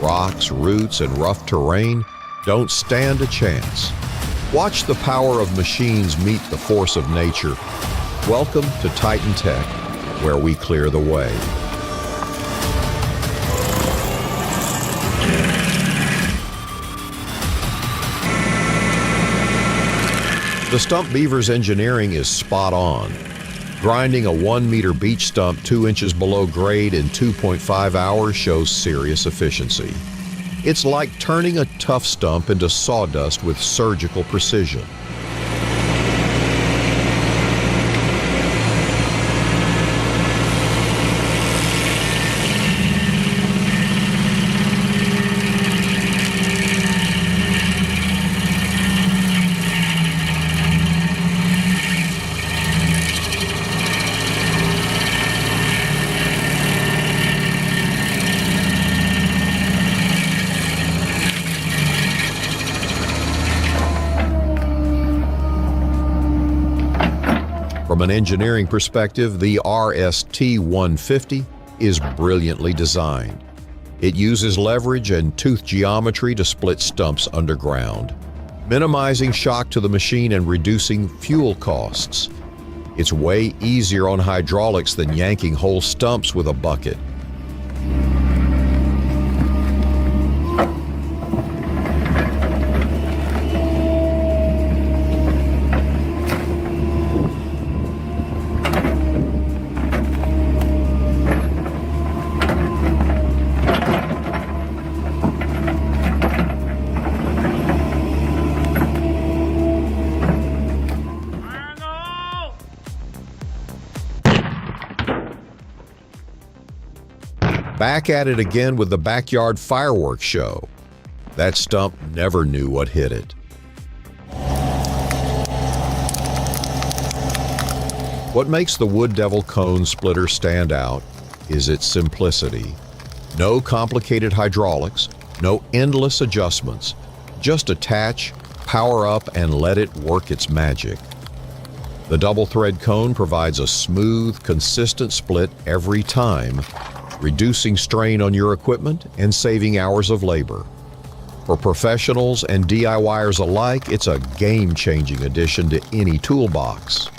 Rocks, roots, and rough terrain don't stand a chance. Watch the power of machines meet the force of nature. Welcome to Titan Tech, where we clear the way. The Stump Beaver's engineering is spot on. Grinding a 1-meter beech stump 2 inches below grade in 2.5 hours shows serious efficiency. It's like turning a tough stump into sawdust with surgical precision. From an engineering perspective, the RST-150 is brilliantly designed. It uses leverage and tooth geometry to split stumps underground, minimizing shock to the machine and reducing fuel costs. It's way easier on hydraulics than yanking whole stumps with a bucket. Back at it again with the backyard fireworks show. That stump never knew what hit it. What makes the Wood Devil cone splitter stand out is its simplicity. No complicated hydraulics, no endless adjustments. Just attach, power up, and let it work its magic. The double thread cone provides a smooth, consistent split every time, reducing strain on your equipment and saving hours of labor. For professionals and DIYers alike, it's a game-changing addition to any toolbox.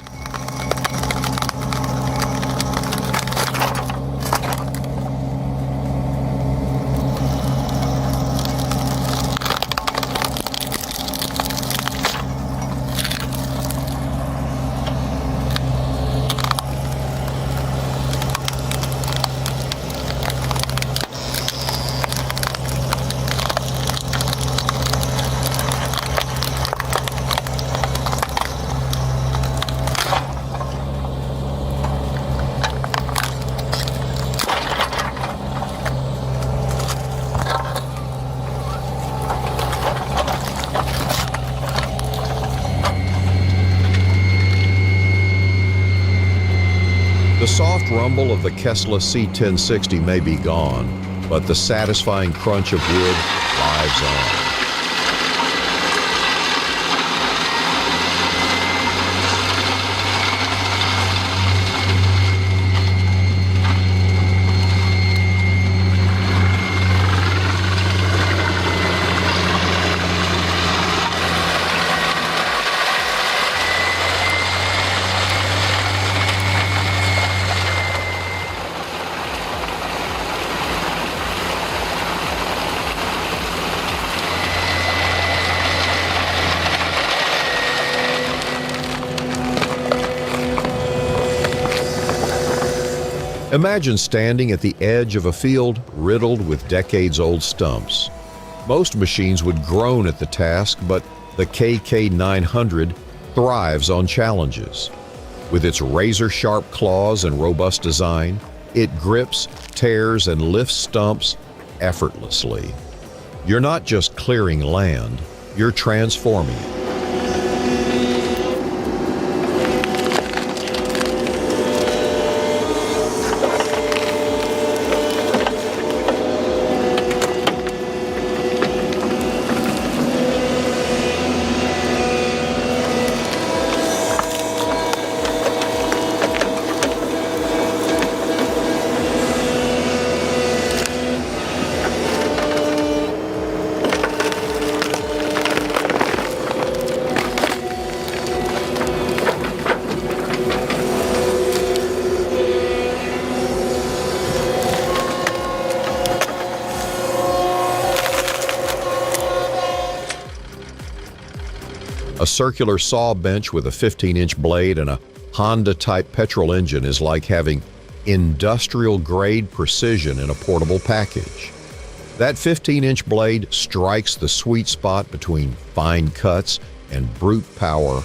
The soft rumble of the Kessler C1060 may be gone, but the satisfying crunch of wood lives on. Imagine standing at the edge of a field riddled with decades-old stumps. Most machines would groan at the task, but the KK900 thrives on challenges. With its razor-sharp claws and robust design, it grips, tears, and lifts stumps effortlessly. You're not just clearing land, you're transforming it. A circular saw bench with a 15-inch blade and a Honda-type petrol engine is like having industrial-grade precision in a portable package. That 15-inch blade strikes the sweet spot between fine cuts and brute power,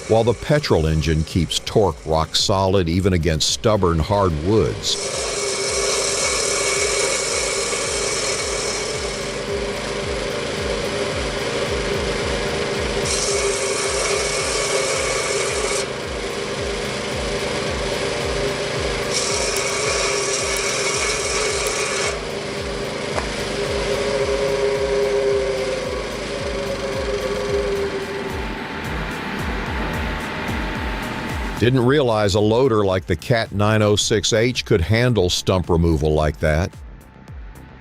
while the petrol engine keeps torque rock solid even against stubborn hard woods. Didn't realize a loader like the Cat 906H could handle stump removal like that.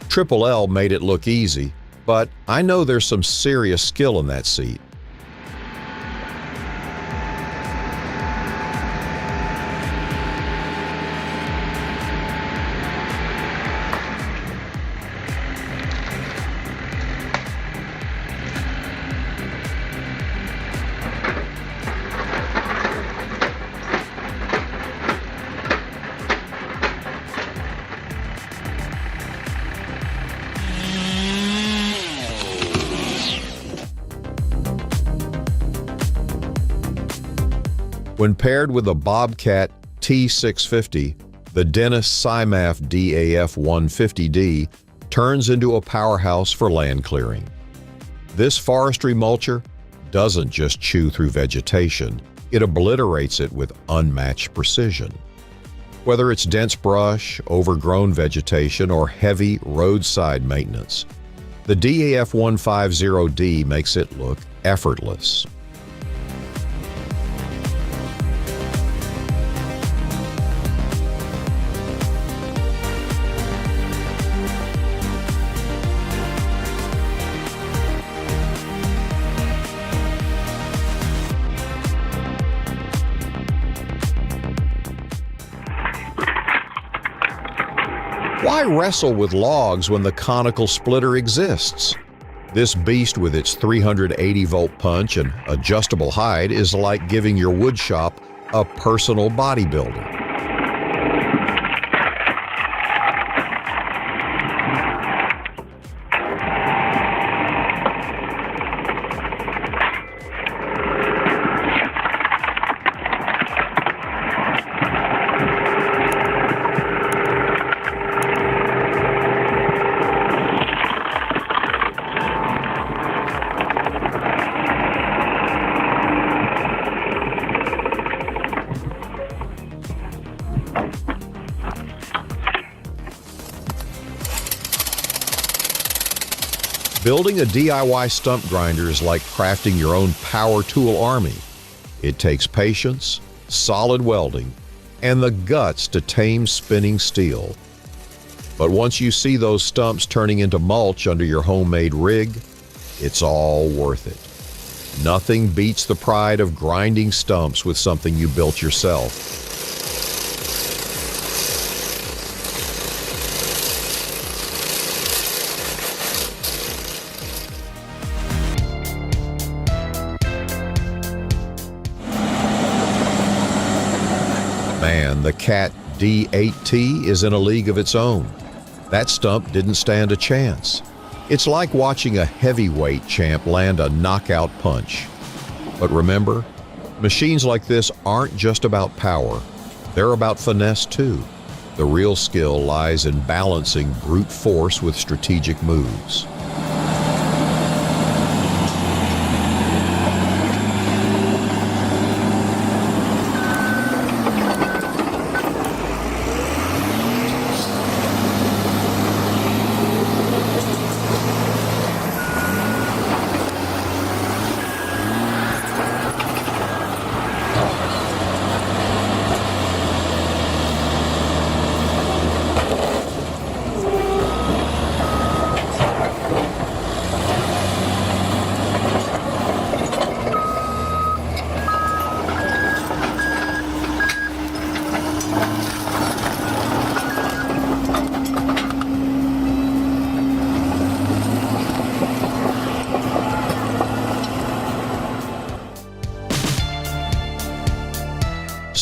Triple L made it look easy, but I know there's some serious skill in that seat. When paired with a Bobcat T650, the Dennis Cymaf DAF 150D turns into a powerhouse for land clearing. This forestry mulcher doesn't just chew through vegetation, it obliterates it with unmatched precision. Whether it's dense brush, overgrown vegetation, or heavy roadside maintenance, the DAF 150D makes it look effortless. Why wrestle with logs when the conical splitter exists? This beast with its 380-volt punch and adjustable height is like giving your wood shop a personal bodybuilder. Building a DIY stump grinder is like crafting your own power tool army. It takes patience, solid welding, and the guts to tame spinning steel. But once you see those stumps turning into mulch under your homemade rig, it's all worth it. Nothing beats the pride of grinding stumps with something you built yourself. Man, the Cat D8T is in a league of its own. That stump didn't stand a chance. It's like watching a heavyweight champ land a knockout punch. But remember, machines like this aren't just about power. They're about finesse too. The real skill lies in balancing brute force with strategic moves.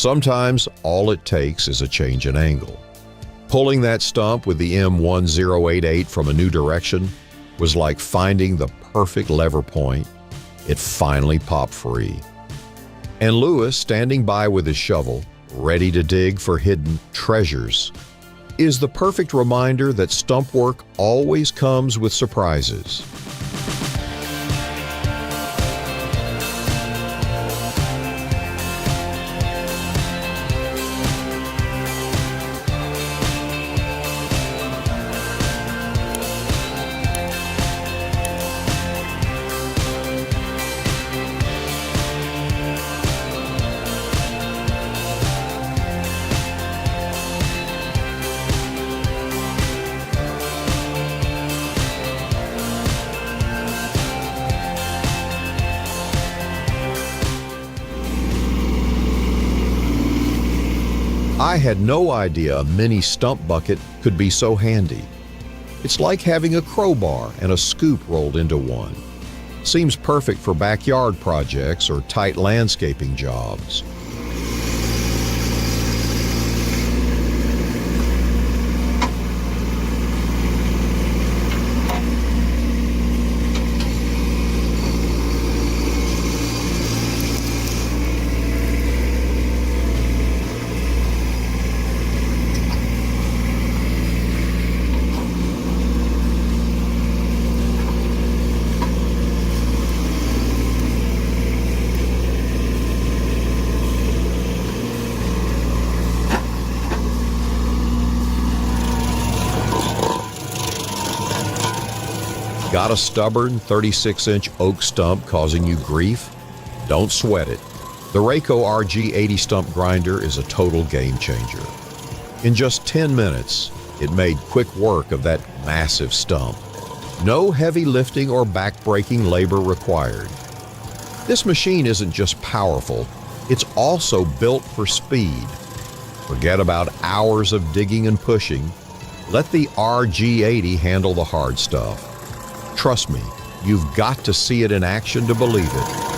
Sometimes all it takes is a change in angle. Pulling that stump with the M1088 from a new direction was like finding the perfect lever point. It finally popped free. And Lewis, standing by with his shovel, ready to dig for hidden treasures, is the perfect reminder that stump work always comes with surprises. I had no idea a mini stump bucket could be so handy. It's like having a crowbar and a scoop rolled into one. Seems perfect for backyard projects or tight landscaping jobs. Got a stubborn 36-inch oak stump causing you grief? Don't sweat it. The Rayco RG80 stump grinder is a total game changer. In just 10 minutes, it made quick work of that massive stump. No heavy lifting or back-breaking labor required. This machine isn't just powerful, it's also built for speed. Forget about hours of digging and pushing. Let the RG80 handle the hard stuff. Trust me, you've got to see it in action to believe it.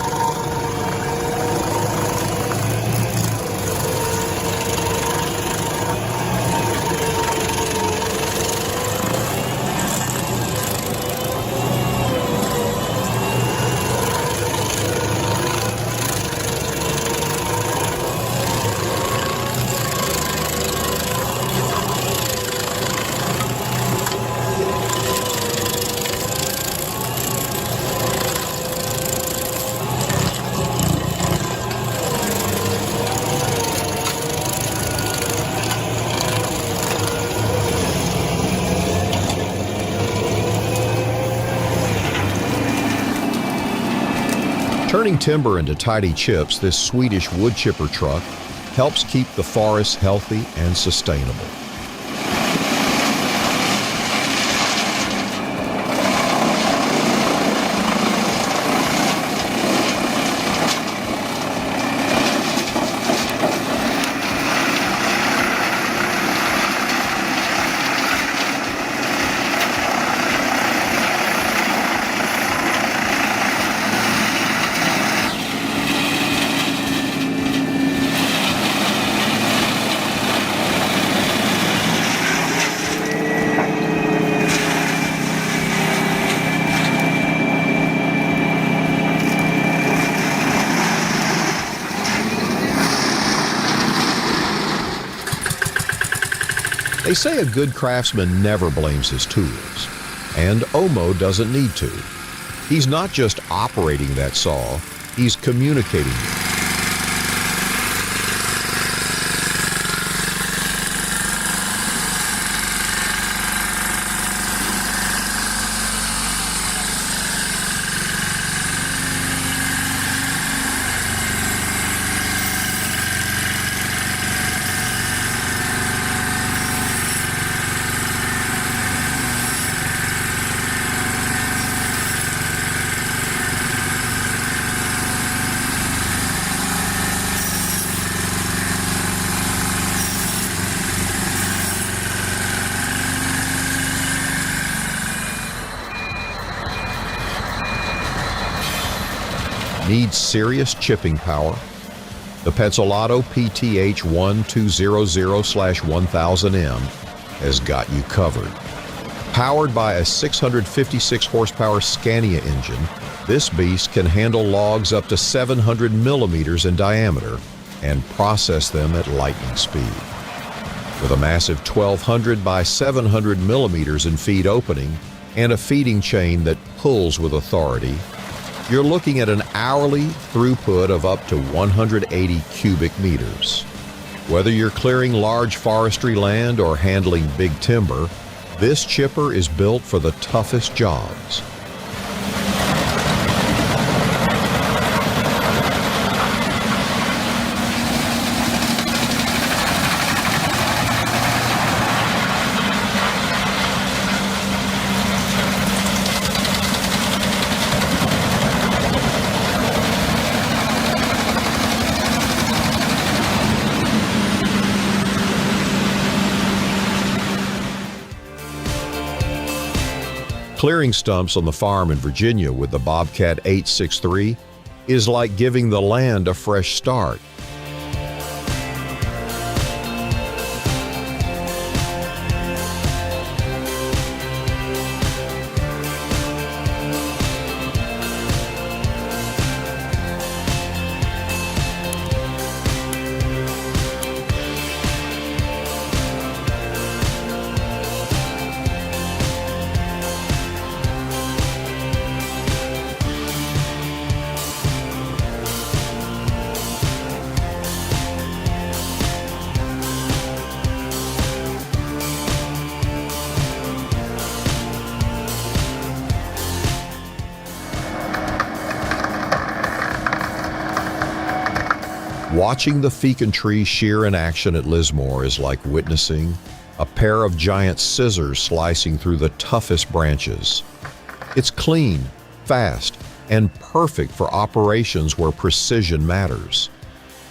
Turning timber into tidy chips, this Swedish wood chipper truck helps keep the forest healthy and sustainable. They say a good craftsman never blames his tools, and Omo doesn't need to. He's not just operating that saw, he's communicating it. Needs serious chipping power, The Petzolato PTH 1200/1000M has got you covered. Powered by a 656 horsepower Scania engine, this beast can handle logs up to 700 millimeters in diameter and process them at lightning speed. With a massive 1200 by 700 millimeters in feed opening and a feeding chain that pulls with authority, you're looking at an hourly throughput of up to 180 cubic meters. Whether you're clearing large forestry land or handling big timber, this chipper is built for the toughest jobs. Clearing stumps on the farm in Virginia with the Bobcat 863 is like giving the land a fresh start. Watching the pecan tree shear in action at Lismore is like witnessing a pair of giant scissors slicing through the toughest branches. It's clean, fast, and perfect for operations where precision matters.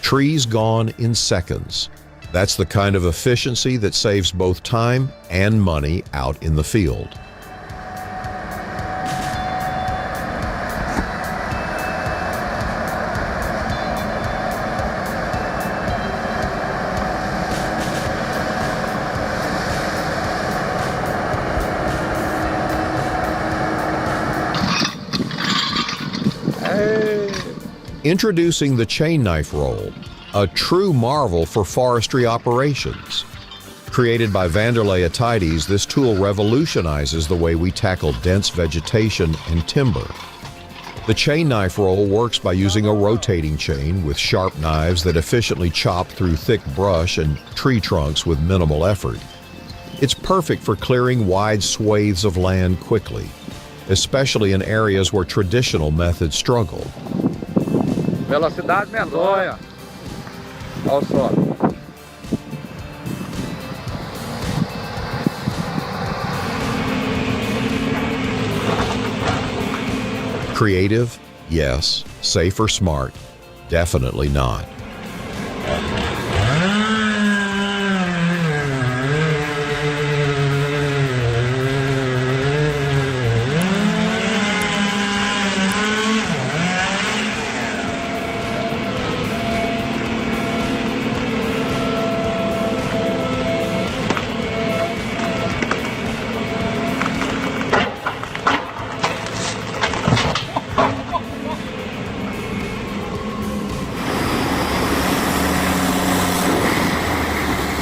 Trees gone in seconds. That's the kind of efficiency that saves both time and money out in the field. Introducing the chain knife roll, a true marvel for forestry operations. Created by Vanderlei Atreides, this tool revolutionizes the way we tackle dense vegetation and timber. The chain knife roll works by using a rotating chain with sharp knives that efficiently chop through thick brush and tree trunks with minimal effort. It's perfect for clearing wide swathes of land quickly, especially in areas where traditional methods struggle. Velocidade medonha. Olha só. Creative? Yes. Safe or smart? Definitely not.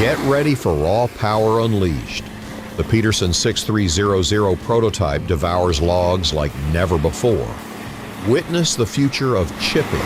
Get ready for raw power unleashed. The Peterson 6300 prototype devours logs like never before. Witness the future of chipping.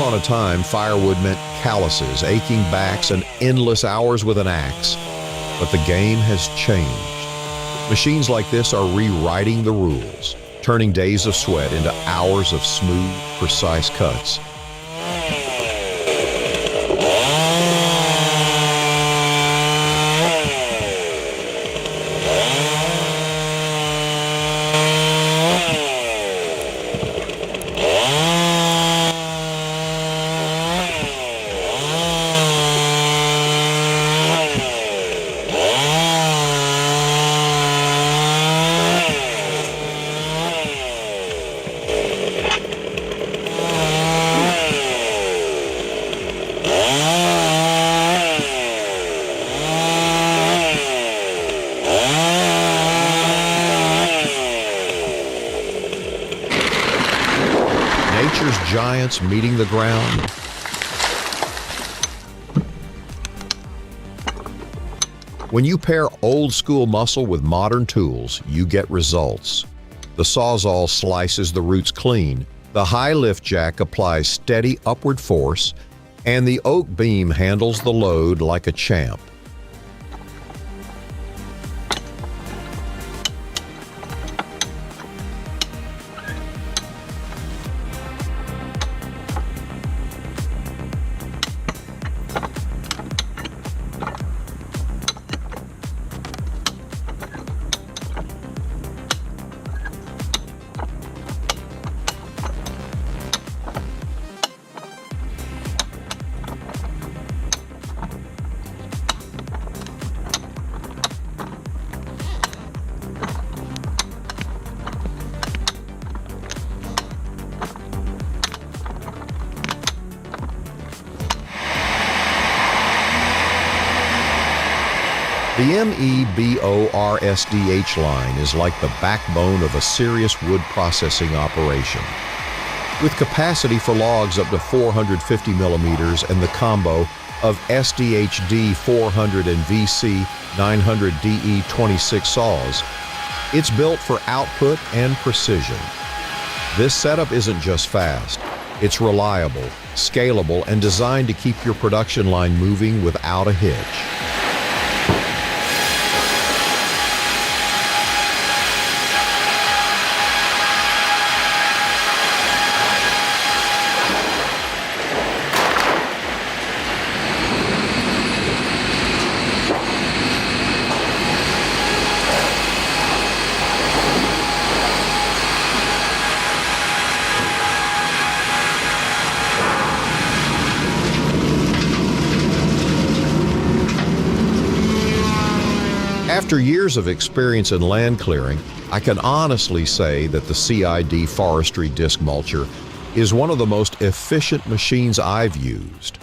upon a time, firewood meant calluses, aching backs, and endless hours with an axe. But the game has changed. Machines like this are rewriting the rules, turning days of sweat into hours of smooth, precise cuts. Nature's giants meeting the ground. When you pair old-school muscle with modern tools, you get results. The Sawzall slices the roots clean, the high lift jack applies steady upward force, and the oak beam handles the load like a champ. The MEBORSDH line is like the backbone of a serious wood processing operation. With capacity for logs up to 450 millimeters and the combo of SDHD 400 and VC 900 DE26 saws, it's built for output and precision. This setup isn't just fast, it's reliable, scalable, and designed to keep your production line moving without a hitch. After years of experience in land clearing, I can honestly say that the CID forestry disc mulcher is one of the most efficient machines I've used.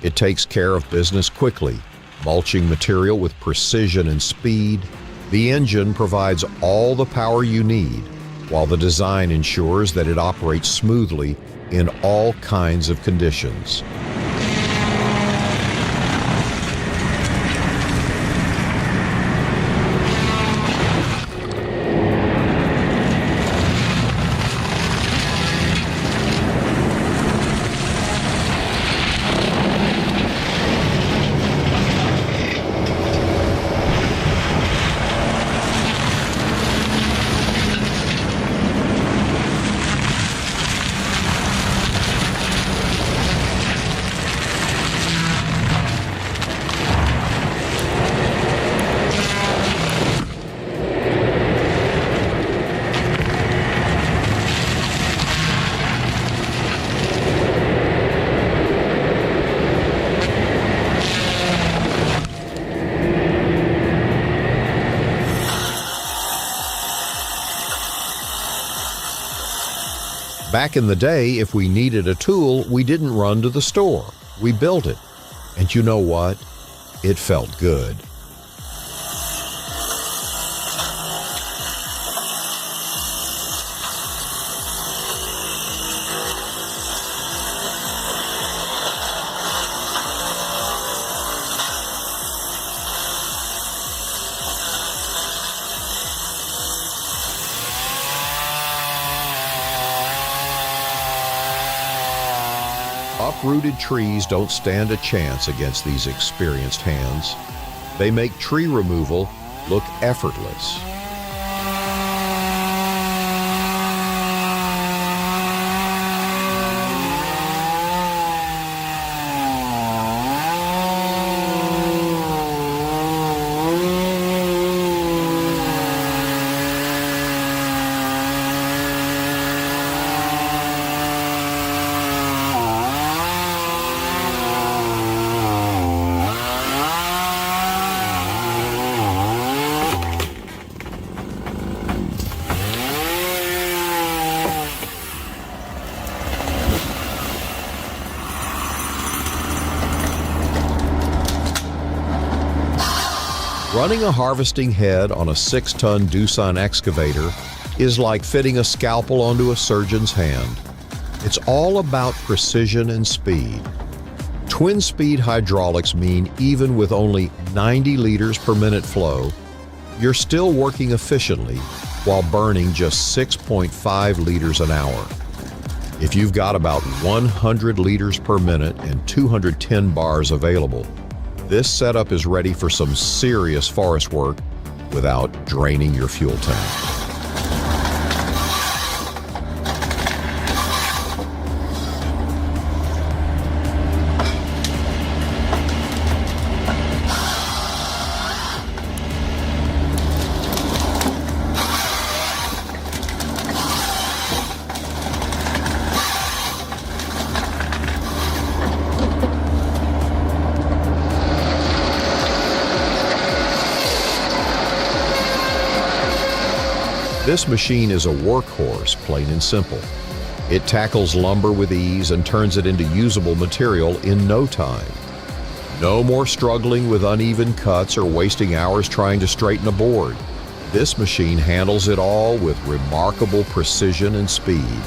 It takes care of business quickly, mulching material with precision and speed. The engine provides all the power you need, while the design ensures that it operates smoothly in all kinds of conditions. Back in the day, if we needed a tool, we didn't run to the store. We built it. And you know what? It felt good. uprooted trees don't stand a chance against these experienced hands. They make tree removal look effortless. Running a harvesting head on a 6-ton Doosan excavator is like fitting a scalpel onto a surgeon's hand. It's all about precision and speed. Twin-speed hydraulics mean even with only 90 liters per minute flow, you're still working efficiently while burning just 6.5 liters an hour. If you've got about 100 liters per minute and 210 bars available, this setup is ready for some serious forest work without draining your fuel tank. This machine is a workhorse, plain and simple. It tackles lumber with ease and turns it into usable material in no time. No more struggling with uneven cuts or wasting hours trying to straighten a board. This machine handles it all with remarkable precision and speed.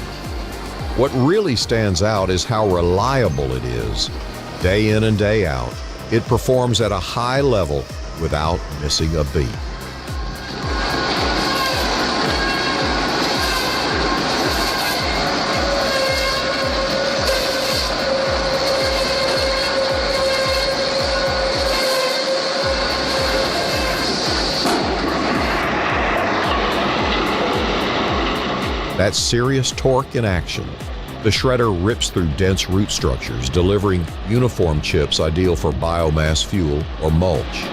What really stands out is how reliable it is. Day in and day out, it performs at a high level without missing a beat. That's serious torque in action. The shredder rips through dense root structures, delivering uniform chips ideal for biomass fuel or mulch.